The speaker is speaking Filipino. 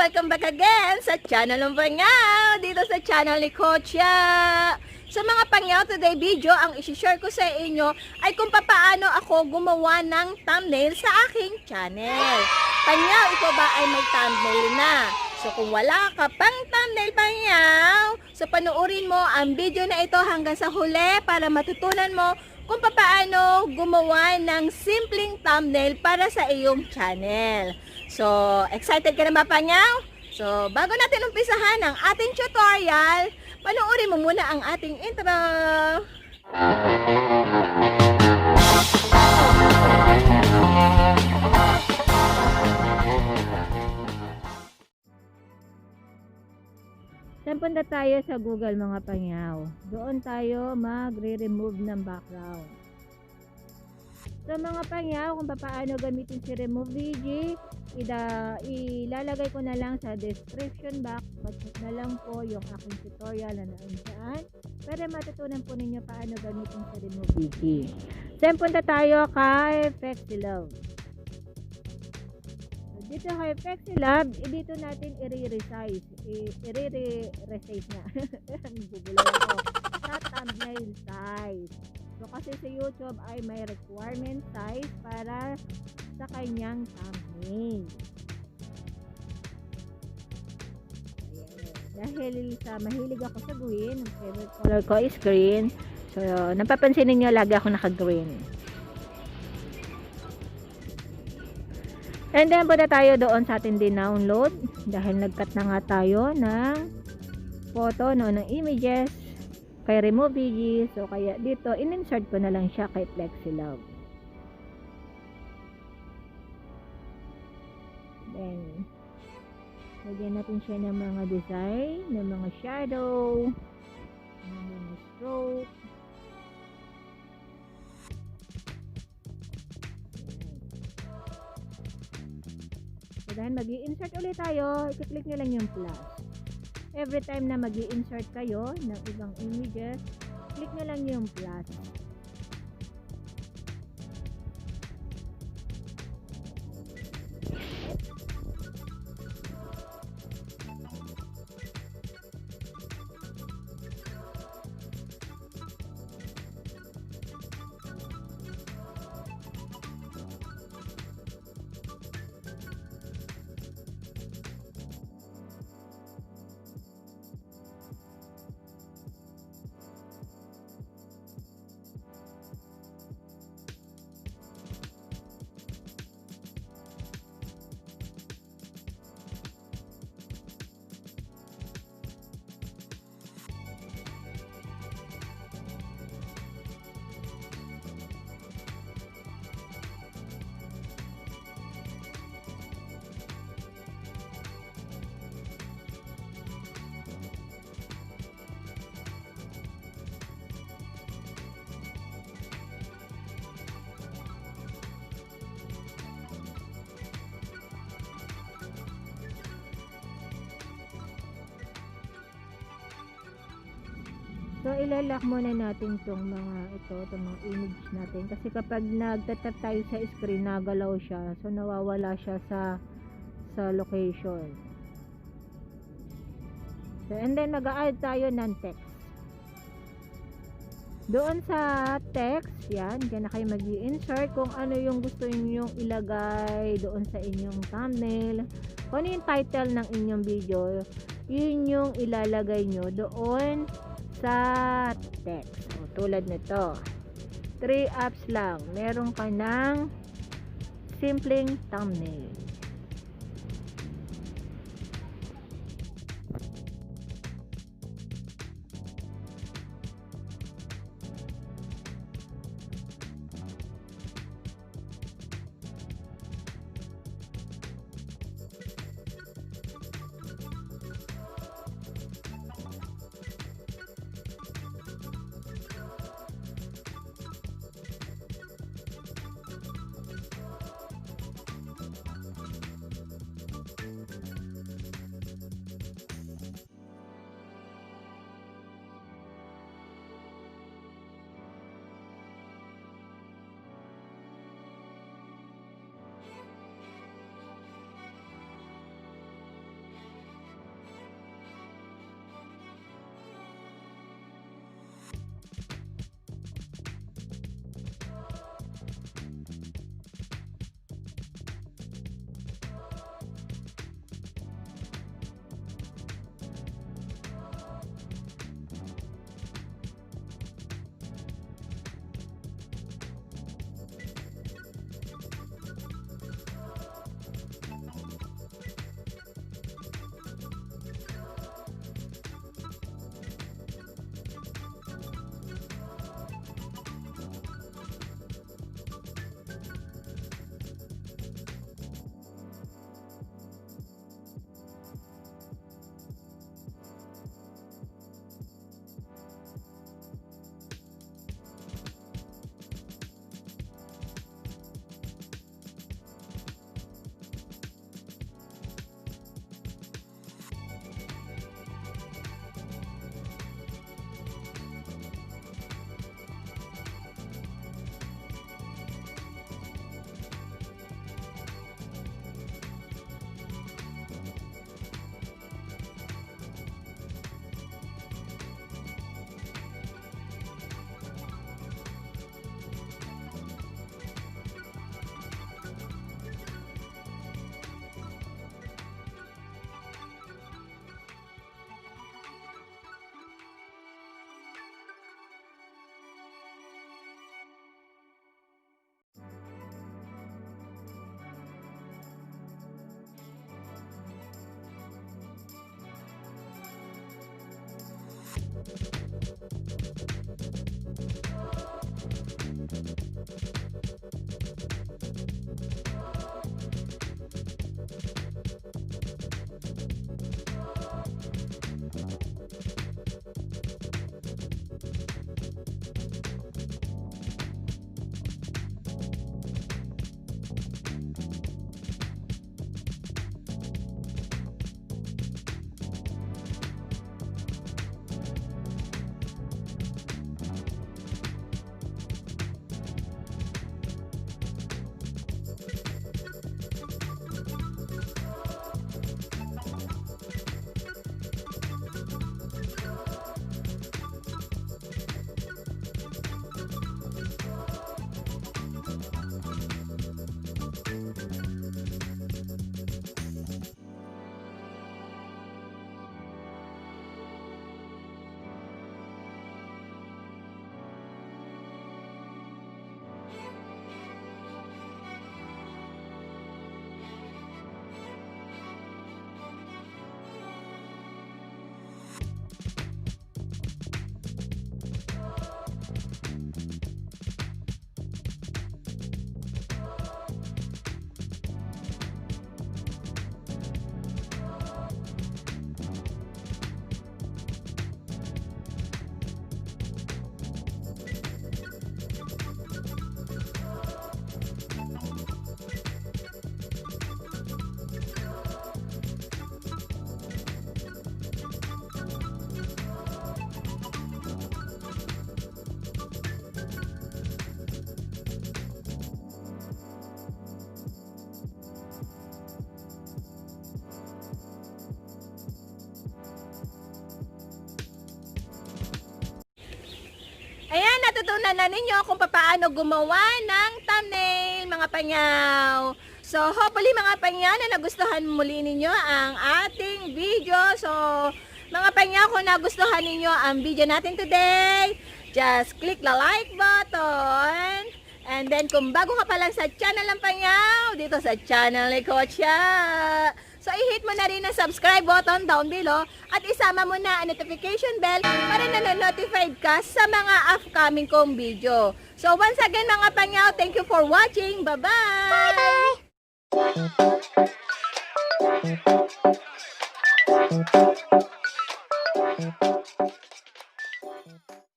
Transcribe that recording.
Welcome back again sa channel ng Pangyaw, dito sa channel ni Kocha. Sa mga Pangyaw, today video, ang isi-share ko sa inyo ay kung paano ako gumawa ng thumbnail sa aking channel. Pangyaw, ikaw ba ay may thumbnail na? So kung wala ka pang thumbnail, Pangyaw, so panoorin mo ang video na ito hanggang sa huli para matutunan mo kung paano gumawa ng simpleng thumbnail para sa iyong channel. So, excited ka na ba, Pangyaw? So, bago natin umpisahan ang ating tutorial, panoorin mo muna ang ating intro. Saan punta tayo sa Google, mga Pangyaw? Doon tayo magre-remove ng background. So mga Pangyaw, kung paano gamitin si REMOVEBG, ilalagay ko na lang sa description box. Check na lang po yung aking tutorial na naandyan para matutunan po ninyo paano gamitin si REMOVEBG. Saan punta tayo kay pixelab. Dito kay pixelab, dito natin i-resize. I-resize na. Gugulo ako. Sa thumbnail size. So, kasi sa YouTube ay may requirement size para sa kanyang thumbnail. Ayan. Dahil sa mahilig ako sa green, ang favorite color ko is green. So, napapansin niyo lagi ako naka-green. And then, punta tayo doon sa ating din-download. Dahil nag-cut na nga tayo ng photo, ng images kay REMOVEBG. So, kaya dito, in-insert ko na lang siya kay pixelab. Then, lagyan natin siya ng mga design, ng mga shadow, ng mga stroke. So, dahil mag-i-insert ulit tayo, i-click nyo lang yung plus. Every time na mag-i-insert kayo ng ibang images, click nyo lang yung plus. So, ilalak muna natin itong mga image natin. Kasi kapag nagtatap tayo sa screen, nagalaw siya. So, nawawala siya sa location. So, and then, mag-a-add tayo ng text. Doon sa text, yan, dyan na kayo mag-i-insert kung ano yung gusto ninyong ilagay doon sa inyong thumbnail. Kung ano yung title ng inyong video, yun yung ilalagay nyo doon sa text. O, tulad nito, 3 apps lang, meron ka ng simpleng thumbnail. natutunan na ninyo kung paano gumawa ng thumbnail, mga panyaw. So, hopefully mga panyaw na nagustuhan muli ninyo ang ating video. So, mga panyaw, kung nagustuhan ninyo ang video natin today, just click the like button. And then, kung bago ka pa lang sa channel ng panyaw, dito sa channel ni Coachya. So, i-hit mo na rin ang subscribe button down below at isama mo na ang notification bell para na-notified ka sa mga upcoming kong video. So, once again mga panyaw, thank you for watching. Bye-bye! Bye-bye!